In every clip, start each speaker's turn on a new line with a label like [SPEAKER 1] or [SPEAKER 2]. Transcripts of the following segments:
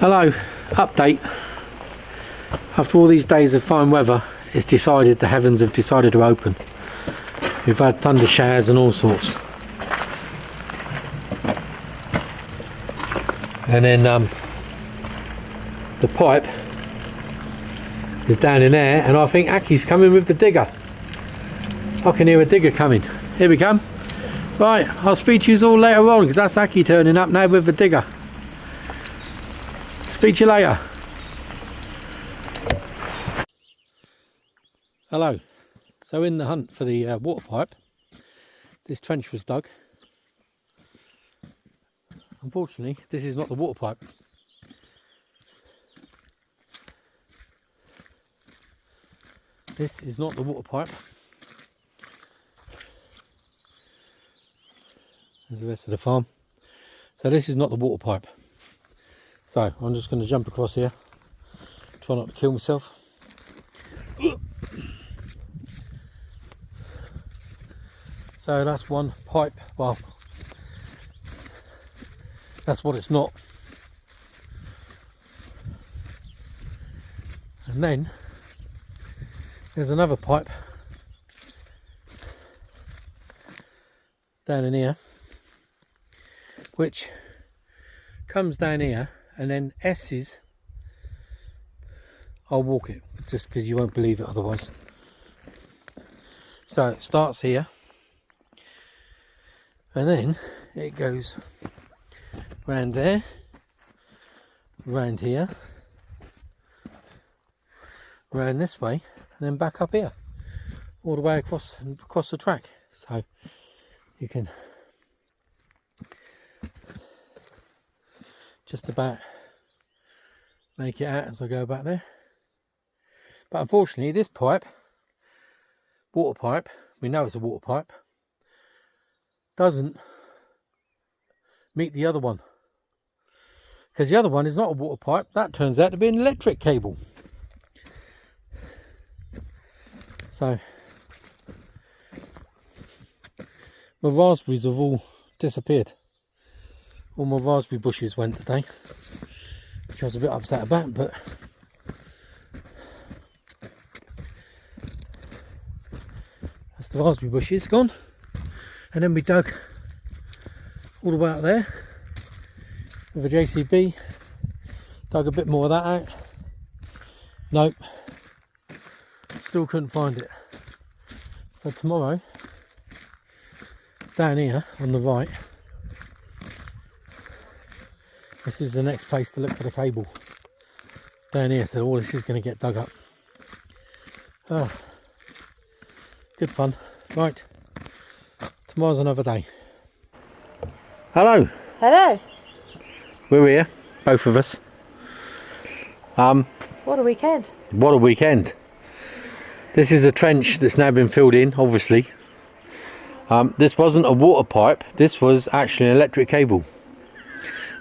[SPEAKER 1] Hello, update. After all these days of fine weather, it's decided, the heavens have decided to open. We've had thunder showers and all sorts. And then the pipe is down in there, and I think Aki's coming with the digger. I can hear a digger coming. Here we come. Right, I'll speak to you all later on, because that's Aki turning up now with the digger. Speak to you later. Hello. So in the hunt for the water pipe, this trench was dug. Unfortunately, this is not the water pipe. This is not the water pipe. There's the rest of the farm. So this is not the water pipe. So I'm just going to jump across here, try not to kill myself. So that's one pipe. Well, that's what it's not. And then there's another pipe down in here, which comes down here. And then S's, I'll walk it just because you won't believe it otherwise. So it starts here, and then it goes round there, round here, round this way, and then back up here, all the way across the track. So you can just about make it out as I go back there. But unfortunately this pipe, water pipe, we know it's a water pipe, doesn't meet the other one, because the other one is not a water pipe. That turns out to be an electric cable. So my raspberries have all disappeared. All my raspberry bushes went today, which I was a bit upset about, but that's the raspberry bushes gone. And then we dug all the way out there with a JCB, dug a bit more of that out. Nope, still couldn't find it. So tomorrow, down here on the right, this is the next place to look for the cable. Down here, so all this is going to get dug up. Oh, good fun. Right, tomorrow's another day. Hello.
[SPEAKER 2] Hello.
[SPEAKER 1] We're here, both of us.
[SPEAKER 2] What a weekend.
[SPEAKER 1] What a weekend. This is a trench that's now been filled in, obviously. This wasn't a water pipe, this was actually an electric cable.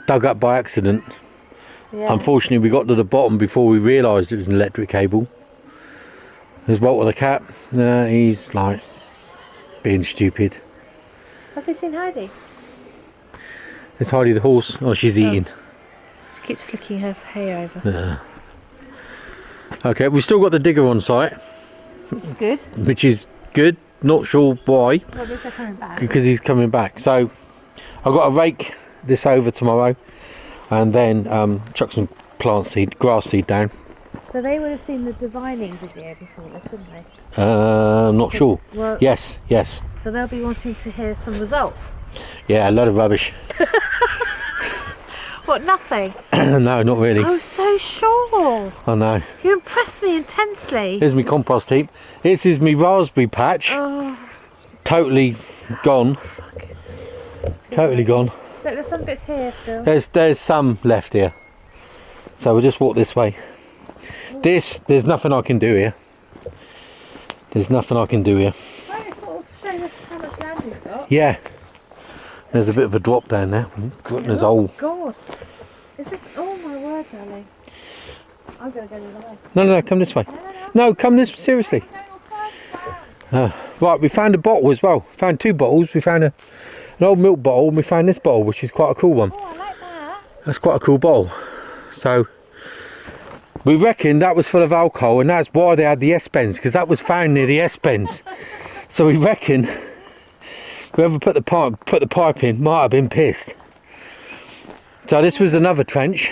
[SPEAKER 1] Dug up by accident. Yeah. Unfortunately we got to the bottom before we realised it was an electric cable. There's Walter the cat. He's like being stupid.
[SPEAKER 2] Have they seen Heidi?
[SPEAKER 1] There's Heidi the horse. Oh, she's eating.
[SPEAKER 2] She keeps flicking her hair over.
[SPEAKER 1] Okay, we've still got the digger on site.
[SPEAKER 2] Good.
[SPEAKER 1] Which is good. Not sure why.
[SPEAKER 2] Probably they're coming back.
[SPEAKER 1] Because he's coming back. So I've got to rake this over tomorrow, and then chuck some grass seed down.
[SPEAKER 2] So they would have seen the divining video before this, wouldn't they?
[SPEAKER 1] I'm not sure.
[SPEAKER 2] Well,
[SPEAKER 1] yes.
[SPEAKER 2] So they'll be wanting to hear some results.
[SPEAKER 1] Yeah, a lot of rubbish.
[SPEAKER 2] What, nothing?
[SPEAKER 1] No, not really.
[SPEAKER 2] Oh, so so sure.
[SPEAKER 1] I know.
[SPEAKER 2] You impressed me intensely.
[SPEAKER 1] Here's my compost heap. This is my raspberry patch.
[SPEAKER 2] Oh,
[SPEAKER 1] Totally gone. Totally gone.
[SPEAKER 2] look, there's some bits here still.
[SPEAKER 1] There's some left here. So we'll just walk this way. There's nothing I can do here. There's nothing I can do here.
[SPEAKER 2] Well, it's sort of showing us how much land we've got.
[SPEAKER 1] Yeah. There's a bit of a drop down there. Goodness,
[SPEAKER 2] Oh,
[SPEAKER 1] old.
[SPEAKER 2] God. Is this... Oh, my word, darling. I'm going to go the other way.
[SPEAKER 1] No, come this way.
[SPEAKER 2] No.
[SPEAKER 1] No, come this, seriously.
[SPEAKER 2] I'm going all sides.
[SPEAKER 1] Right, we found a bottle as well. Found 2 bottles. We found an old milk bottle, and we found this bottle, which is quite a cool one.
[SPEAKER 2] Oh, I like that.
[SPEAKER 1] That's quite a cool bottle. So we reckon that was full of alcohol, and that's why they had the S-Bends, because that was found near the S-Bends. So we reckon whoever put the pipe in might have been pissed. So this was another trench,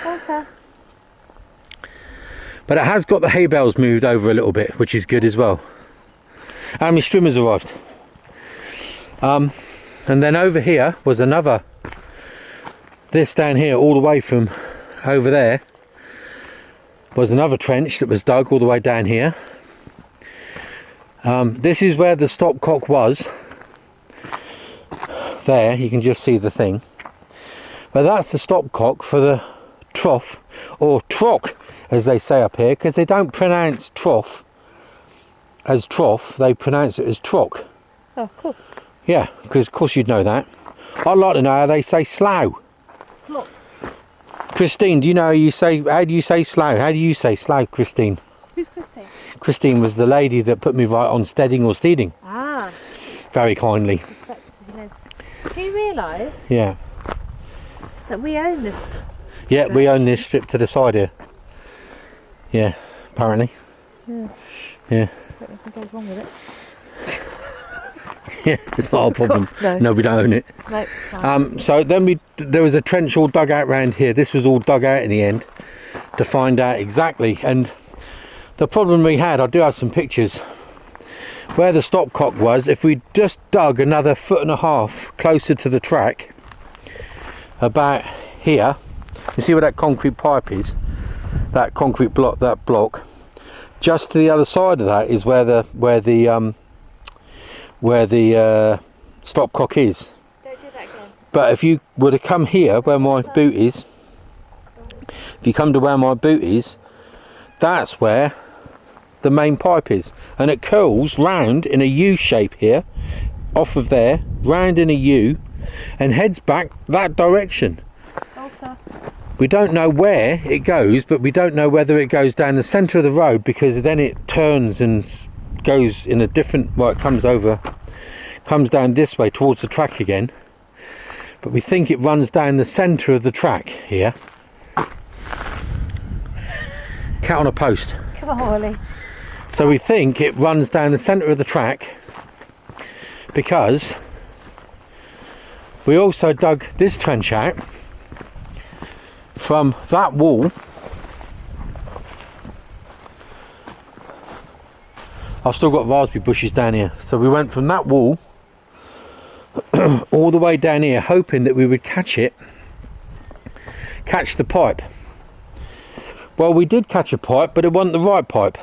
[SPEAKER 2] Water.
[SPEAKER 1] but it has got the hay bales moved over a little bit, which is good as well. And my streamers arrived. And then over here was another. This down here, all the way from over there, was another trench that was dug all the way down here. This is where the stopcock was. There, you can just see the thing. But that's the stopcock for the trough, or trock, as they say up here, because they don't pronounce trough as trough, they pronounce it as trock.
[SPEAKER 2] Oh, of course.
[SPEAKER 1] Yeah, because of course you'd know that. I'd like to know how they say slough.
[SPEAKER 2] Look.
[SPEAKER 1] Christine, do you know how do you say slough? How do you say slough, Christine?
[SPEAKER 2] Who's Christine?
[SPEAKER 1] Christine was the lady that put me right on steading or steeding.
[SPEAKER 2] Ah.
[SPEAKER 1] Very kindly.
[SPEAKER 2] Do you realise
[SPEAKER 1] Yeah.
[SPEAKER 2] that we own this?
[SPEAKER 1] Yeah, we own this strip to the side here. Yeah, apparently.
[SPEAKER 2] Yeah.
[SPEAKER 1] Yeah.
[SPEAKER 2] Nothing goes wrong with it.
[SPEAKER 1] Yeah, it's not a problem.
[SPEAKER 2] No.
[SPEAKER 1] No, we don't own it.
[SPEAKER 2] No. No.
[SPEAKER 1] So then there was a trench all dug out round here. This was all dug out in the end to find out exactly. And the problem we had, I do have some pictures, where the stopcock was. If we just dug another 1.5 foot closer to the track, about here, you see where that concrete pipe is, that concrete block, that block, just to the other side of that is where the stopcock is.
[SPEAKER 2] Don't do that again.
[SPEAKER 1] But if you were to come here where my boot is, if you come to where my boot is, that's where the main pipe is, and it curls round in a U shape here, off of there, round in a U, and heads back that direction.
[SPEAKER 2] Water.
[SPEAKER 1] We don't know where it goes, but we don't know whether it goes down the centre of the road, because then it turns and goes in a different, well, it comes down this way towards the track again, but we think it runs down the centre of the track here. Cat on a post.
[SPEAKER 2] Come on, Holly.
[SPEAKER 1] So we think it runs down the centre of the track, because we also dug this trench out from that wall. I've still got raspberry bushes down here, so we went from that wall all the way down here, hoping that we would catch the pipe. Well, we did catch a pipe, but it wasn't the right pipe.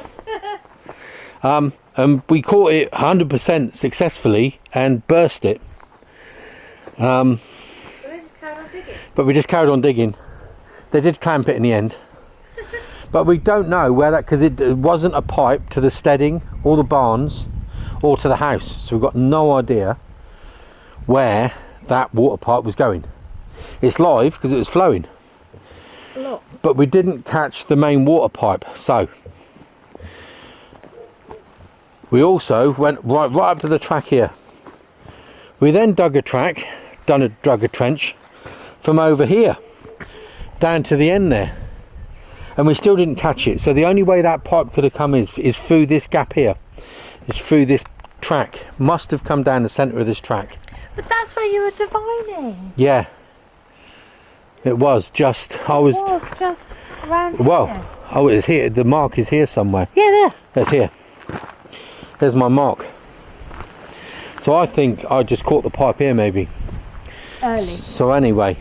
[SPEAKER 1] And we caught it 100% successfully and burst it. But we just carried on digging. They did clamp it in the end. But we don't know where that, because it wasn't a pipe to the steading or the barns or to the house. So we've got no idea where that water pipe was going. It's live because it was flowing.
[SPEAKER 2] Look.
[SPEAKER 1] But we didn't catch the main water pipe. So we also went right up to the track here. We then dug a trench from over here down to the end there, and we still didn't catch it. So the only way that pipe could have come is through this gap here. It's through this track. Must have come down the centre of this track.
[SPEAKER 2] But that's where you were divining.
[SPEAKER 1] Yeah, it was just.
[SPEAKER 2] It was just around
[SPEAKER 1] Well,
[SPEAKER 2] here.
[SPEAKER 1] oh, it's here. The mark is here somewhere.
[SPEAKER 2] Yeah, there.
[SPEAKER 1] That's here. There's my mark. So I think I just caught the pipe here maybe.
[SPEAKER 2] Early.
[SPEAKER 1] So anyway,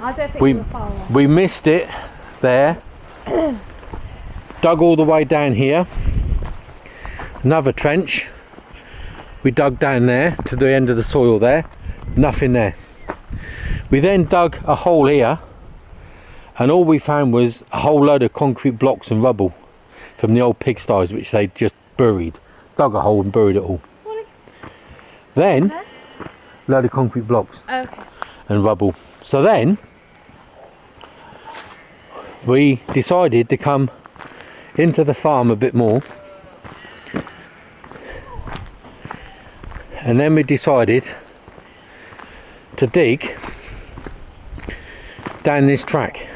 [SPEAKER 2] I don't think
[SPEAKER 1] we
[SPEAKER 2] we were far away.
[SPEAKER 1] we missed it there. Dug all the way down here. Another trench. We dug down there to the end of the soil there. Nothing there. We then dug a hole here, and all we found was a whole load of concrete blocks and rubble from the old pigsties, which they just buried. Dug a hole and buried it all. Then, load of concrete blocks and rubble. So then, we decided to come into the farm a bit more. And then we decided to dig down this track.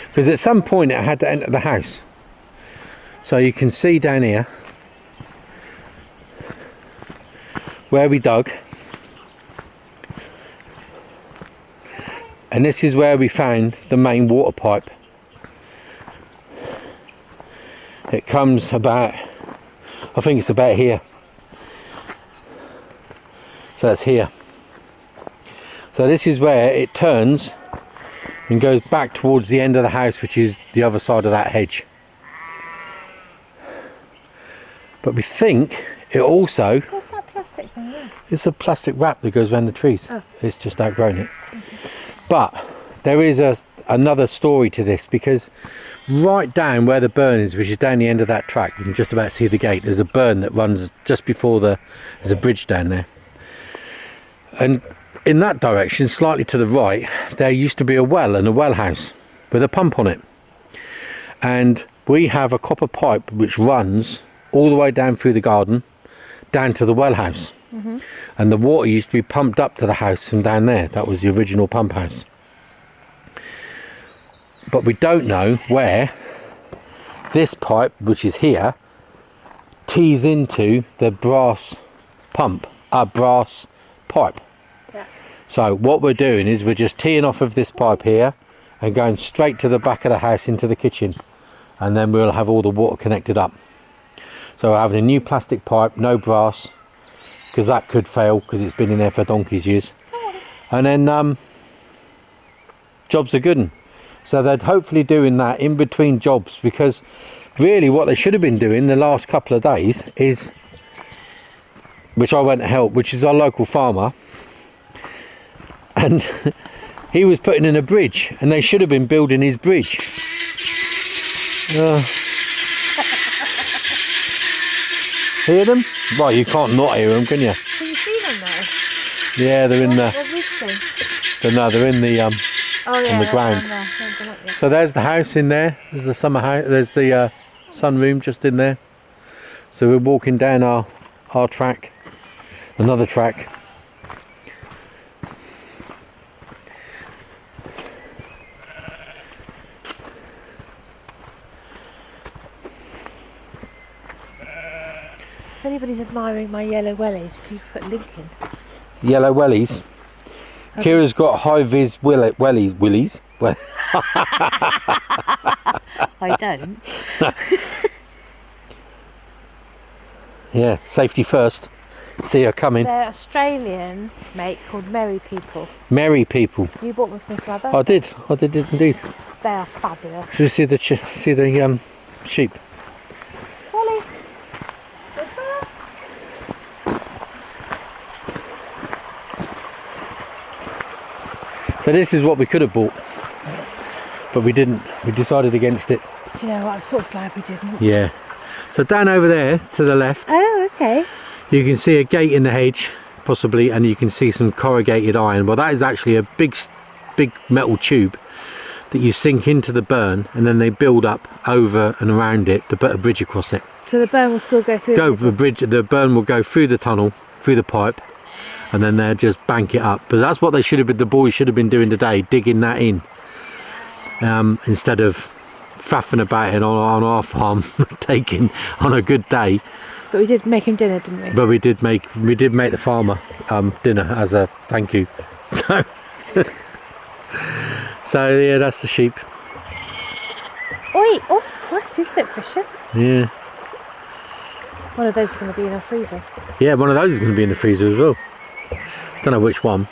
[SPEAKER 1] Because at some point it had to enter the house. So you can see down here where we dug, and this is where we found the main water pipe. It comes about, I think it's about here. So that's here. So this is where it turns and goes back towards the end of the house, which is the other side of that hedge. But we think it also...
[SPEAKER 2] What's that plastic thing there?
[SPEAKER 1] It's a plastic wrap that goes around the trees.
[SPEAKER 2] Oh.
[SPEAKER 1] It's just outgrown it. But there is another story to this, because right down where the burn is, which is down the end of that track, you can just about see the gate. There's a burn that runs just before there's a bridge down there. And in that direction, slightly to the right, there used to be a well and a well house with a pump on it. And we have a copper pipe which runs all the way down through the garden, down to the well house. And the water used to be pumped up to the house from down there. That was the original pump house. But we don't know where this pipe, which is here, tees into the brass pipe.
[SPEAKER 2] Yeah.
[SPEAKER 1] So what we're doing is we're just teeing off of this pipe here and going straight to the back of the house into the kitchen, and then we'll have all the water connected up. So we're having a new plastic pipe, no brass, because that could fail because it's been in there for donkey's years. And then jobs are good. So they're hopefully doing that in between jobs, because really what they should have been doing the last couple of days is, which I went to help, which is our local farmer, and he was putting in a bridge, and they should have been building his bridge. Hear them? Well, you can't not hear them, can you?
[SPEAKER 2] Can you see them though?
[SPEAKER 1] Yeah, they're in the...
[SPEAKER 2] They're roosting.
[SPEAKER 1] No, they're in the
[SPEAKER 2] Oh yeah,
[SPEAKER 1] on the
[SPEAKER 2] they're
[SPEAKER 1] ground.
[SPEAKER 2] down there. They're gone up yet.
[SPEAKER 1] So there's the house in there. There's the summer house. There's the sunroom just in there. So we're walking down our track, another track.
[SPEAKER 2] If anybody's admiring my yellow wellies, can you put a link in?
[SPEAKER 1] Yellow wellies.
[SPEAKER 2] Okay.
[SPEAKER 1] Kira's got high vis willies. Well,
[SPEAKER 2] I don't.
[SPEAKER 1] yeah, safety first. See her coming.
[SPEAKER 2] They're Australian, mate, called Merry People.
[SPEAKER 1] Merry people.
[SPEAKER 2] You bought them for me for my birthday.
[SPEAKER 1] I did indeed.
[SPEAKER 2] They are fabulous.
[SPEAKER 1] Did you see the sheep?
[SPEAKER 2] Holly.
[SPEAKER 1] So this is what we could have bought, but we didn't. We decided against it.
[SPEAKER 2] Do you know what? I'm sort of glad we didn't.
[SPEAKER 1] Yeah. So down over there to the left,
[SPEAKER 2] Oh, okay.
[SPEAKER 1] you can see a gate in the hedge, possibly, and you can see some corrugated iron. Well, that is actually a big metal tube that you sink into the burn, and then they build up over and around it to put a bridge across it.
[SPEAKER 2] So the burn will still go through.
[SPEAKER 1] The burn will go through the tunnel, through the pipe, and then they'll just bank it up. But that's what they should have been. The boys should have been doing today, digging that in, instead of faffing about it on our farm, taking on a good day.
[SPEAKER 2] But we did make him dinner, didn't we?
[SPEAKER 1] But we did make the farmer dinner as a thank you. So yeah, that's the sheep.
[SPEAKER 2] Oi! Oh, Christ, he's a bit vicious.
[SPEAKER 1] Yeah,
[SPEAKER 2] One of those is going to be in our freezer.
[SPEAKER 1] yeah. One of those is going to be in the freezer as well. Don't know which one.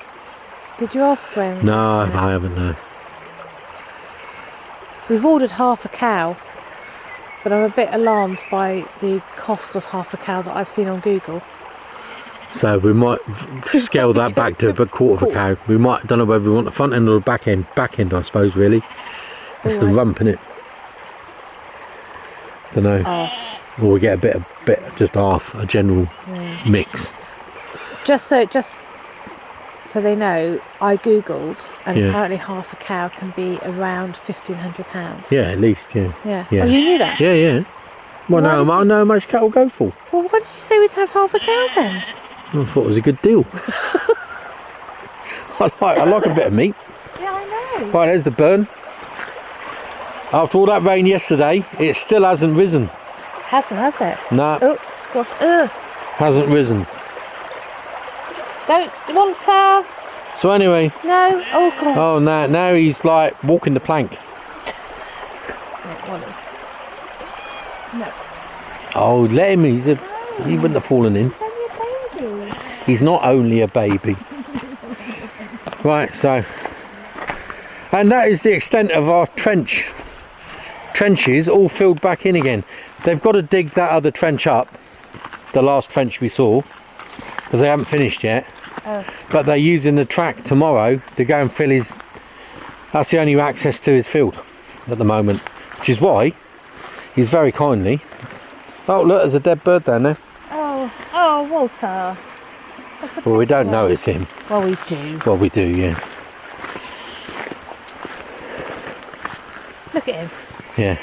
[SPEAKER 2] Did you ask Graham?
[SPEAKER 1] No, I haven't, no.
[SPEAKER 2] We've ordered half a cow, but I'm a bit alarmed by the cost of half a cow that I've seen on Google.
[SPEAKER 1] So we might scale that back to a quarter of a cow. We might, don't know whether we want the front end or the back end. Back end, I suppose, really. It's the rump, innit? Don't know. Or we get a bit, just half, a general mix.
[SPEAKER 2] Just so they know, I googled, and apparently half a cow can be around £1,500.
[SPEAKER 1] Yeah, at least, yeah.
[SPEAKER 2] Yeah. Oh, you knew that?
[SPEAKER 1] Yeah, yeah. Well, no, I know how much cattle go for.
[SPEAKER 2] Well, why did you say we'd have half a cow then?
[SPEAKER 1] I thought it was a good deal. I like a bit of meat.
[SPEAKER 2] Yeah, I know.
[SPEAKER 1] Right, there's the burn. After all that rain yesterday, it still hasn't risen.
[SPEAKER 2] Hasn't, has it?
[SPEAKER 1] No.
[SPEAKER 2] Oh, squash. Ugh.
[SPEAKER 1] Hasn't risen.
[SPEAKER 2] Don't, Walter.
[SPEAKER 1] So anyway.
[SPEAKER 2] No. Oh, God.
[SPEAKER 1] Oh, now he's like walking the plank.
[SPEAKER 2] No.
[SPEAKER 1] Oh, let him. He wouldn't have fallen in. He's not only a baby. Right, so. And that is the extent of our trenches all filled back in again. They've got to dig that other trench up, the last trench we saw, because they haven't finished yet. But they're using the track tomorrow to go and fill his, that's the only access to his field at the moment, which is why he's very kindly, oh look, there's a dead bird down there.
[SPEAKER 2] Oh, Walter.
[SPEAKER 1] Well, we don't know it's him.
[SPEAKER 2] Well, we do.
[SPEAKER 1] Well, we do, yeah.
[SPEAKER 2] Look at him.
[SPEAKER 1] Yeah.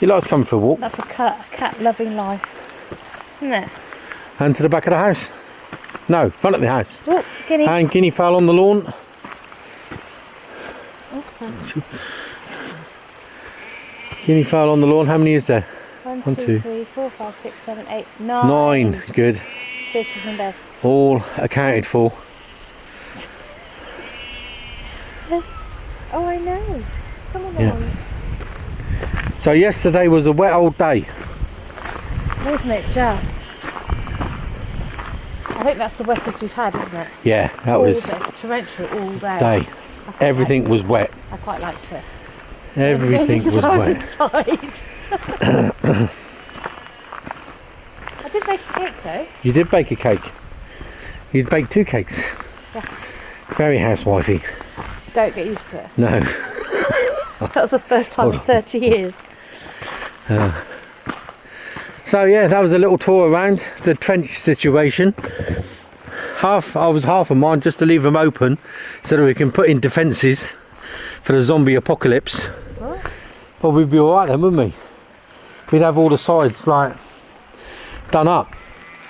[SPEAKER 1] He likes coming for a walk.
[SPEAKER 2] That's a cat loving life, isn't it?
[SPEAKER 1] And to the back of the house. No, front of the house.
[SPEAKER 2] Oh, guinea.
[SPEAKER 1] And guinea fowl on the lawn. Guinea fowl on the lawn. How many is there?
[SPEAKER 2] 1, 2, 3, 4, 5, 6, 7, 8, 9.
[SPEAKER 1] 9. Good.
[SPEAKER 2] Fishes in bed.
[SPEAKER 1] All accounted for.
[SPEAKER 2] Yes. Oh, I know. Come on.
[SPEAKER 1] Yeah. So yesterday was a wet old day.
[SPEAKER 2] Wasn't it just? I think that's the wettest we've had, isn't it?
[SPEAKER 1] Yeah, that
[SPEAKER 2] all
[SPEAKER 1] was
[SPEAKER 2] day, torrential all day.
[SPEAKER 1] Everything was wet.
[SPEAKER 2] I quite liked it.
[SPEAKER 1] Everything was
[SPEAKER 2] I was
[SPEAKER 1] wet.
[SPEAKER 2] inside. I did make a cake though.
[SPEAKER 1] You did bake a cake. You'd baked 2 cakes.
[SPEAKER 2] Yeah.
[SPEAKER 1] Very housewifey.
[SPEAKER 2] Don't get used to it.
[SPEAKER 1] No.
[SPEAKER 2] That was the first time in 30 years.
[SPEAKER 1] So yeah, that was a little tour around the trench situation. I was half of mine just to leave them open so that we can put in defences for the zombie apocalypse.
[SPEAKER 2] What?
[SPEAKER 1] Well, we'd be alright then, wouldn't we? We'd have all the sides like done up.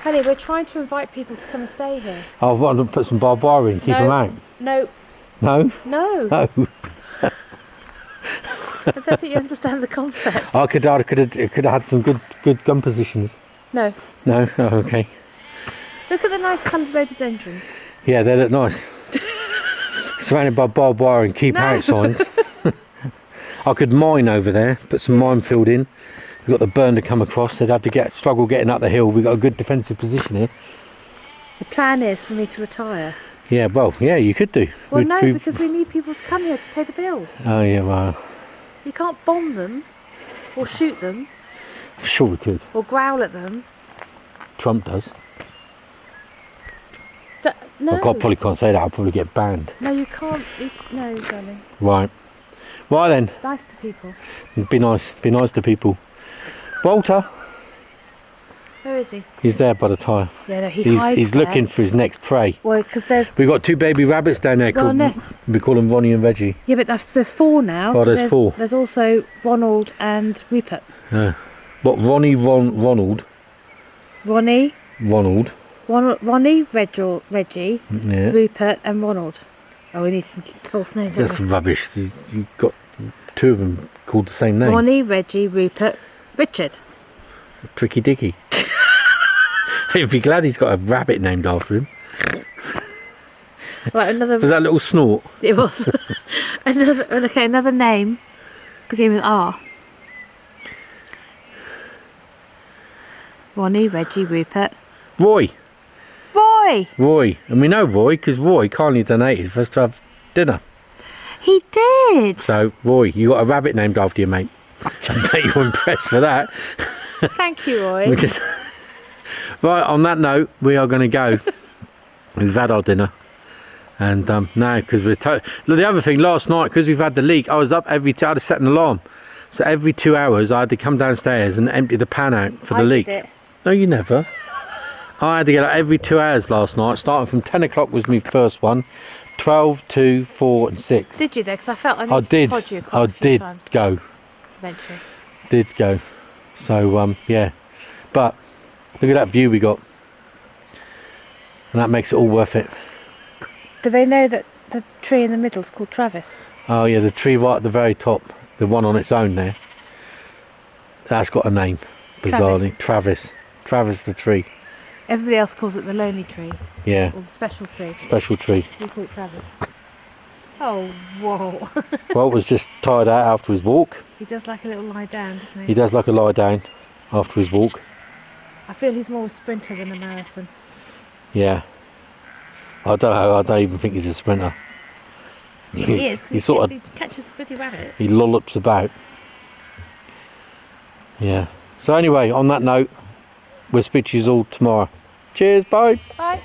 [SPEAKER 2] Honey, we're trying to invite people to come and stay here.
[SPEAKER 1] I want to put some barbed wire in, keep them out.
[SPEAKER 2] No.
[SPEAKER 1] No?
[SPEAKER 2] No.
[SPEAKER 1] No.
[SPEAKER 2] I don't think you understand the concept.
[SPEAKER 1] I could have had some good gun positions.
[SPEAKER 2] No.
[SPEAKER 1] No? Oh, okay.
[SPEAKER 2] Look at the nice coloured rhododendrons.
[SPEAKER 1] Yeah, they look nice. Surrounded by barbed wire and keep out signs. I could mine over there, put some minefield in. We've got the burn to come across. They'd have to struggle getting up the hill. We've got a good defensive position here.
[SPEAKER 2] The plan is for me to retire.
[SPEAKER 1] Yeah, well, yeah, you could do.
[SPEAKER 2] Well, because we need people to come here to pay the bills.
[SPEAKER 1] Oh, yeah, well.
[SPEAKER 2] You can't bomb them, or shoot them,
[SPEAKER 1] I'm sure we could.
[SPEAKER 2] or growl at them.
[SPEAKER 1] Trump does.
[SPEAKER 2] No.
[SPEAKER 1] I probably can't say that. I'll probably get banned.
[SPEAKER 2] No, you can't. No, darling.
[SPEAKER 1] Right. Right then.
[SPEAKER 2] Nice to people.
[SPEAKER 1] Be nice. Be nice to people. Walter.
[SPEAKER 2] Where is he?
[SPEAKER 1] He's there by the tyre.
[SPEAKER 2] Yeah, no, hides
[SPEAKER 1] He's
[SPEAKER 2] there.
[SPEAKER 1] looking for his next prey.
[SPEAKER 2] Well, because there's...
[SPEAKER 1] We've got 2 baby rabbits down there.
[SPEAKER 2] Well, no.
[SPEAKER 1] We call them Ronnie and Reggie.
[SPEAKER 2] Yeah, but there's 4 now.
[SPEAKER 1] Oh,
[SPEAKER 2] so
[SPEAKER 1] there's 4.
[SPEAKER 2] There's also Ronald and Rupert.
[SPEAKER 1] What, Ronnie, Ronald?
[SPEAKER 2] Ronnie, Reggie,
[SPEAKER 1] Yeah.
[SPEAKER 2] Rupert and Ronald. Oh, we need some 4th names.
[SPEAKER 1] That's rubbish. You've got 2 of them called the same name.
[SPEAKER 2] Ronnie, Reggie, Rupert, Richard.
[SPEAKER 1] Tricky Dicky. He'd be glad he's got a rabbit named after him.
[SPEAKER 2] Right, another...
[SPEAKER 1] Was that a little snort?
[SPEAKER 2] It was. Another name beginning with R. Ronnie, Reggie, Rupert.
[SPEAKER 1] Roy.
[SPEAKER 2] Roy! Roy.
[SPEAKER 1] Roy. And we know Roy because Roy kindly donated for us to have dinner.
[SPEAKER 2] He did.
[SPEAKER 1] So, Roy, you got a rabbit named after you, mate. I bet you're impressed for that.
[SPEAKER 2] Thank you, Roy.
[SPEAKER 1] Which is... Right, on that note, we are going to go. We've had our dinner. And now, because we're totally... Look, the other thing, last night, because we've had the leak, I was up I had to set an alarm. So every 2 hours, I had to come downstairs and empty the pan out for the leak.
[SPEAKER 2] Did it.
[SPEAKER 1] No, you never. I had to get up every 2 hours last night. Starting from 10 o'clock was my first one. 12, 2, 4 and 6.
[SPEAKER 2] Did you though? Because I felt I needed to prod you quite a few times.
[SPEAKER 1] Go.
[SPEAKER 2] Eventually.
[SPEAKER 1] Did go. So, yeah. But, look at that view we got. And that makes it all worth it.
[SPEAKER 2] Do they know that the tree in the middle is called Travis?
[SPEAKER 1] Oh yeah, the tree right at the very top. The one on its own there. That's got a name, bizarrely. Travis. Travis the tree.
[SPEAKER 2] Everybody else calls it the lonely tree.
[SPEAKER 1] Yeah.
[SPEAKER 2] Or the special tree.
[SPEAKER 1] Special tree.
[SPEAKER 2] We call it Travis. Oh, whoa.
[SPEAKER 1] Walt was just tired out after his walk.
[SPEAKER 2] He does like a little lie down, doesn't he?
[SPEAKER 1] He does like a lie down after his walk.
[SPEAKER 2] I feel he's more a sprinter than a marathon.
[SPEAKER 1] Yeah. I don't even think he's a sprinter.
[SPEAKER 2] He is, because he catches the pretty rabbits.
[SPEAKER 1] He lollops about. Yeah. So anyway, on that note, we'll speak to you all tomorrow. Cheers, bye.
[SPEAKER 2] Bye.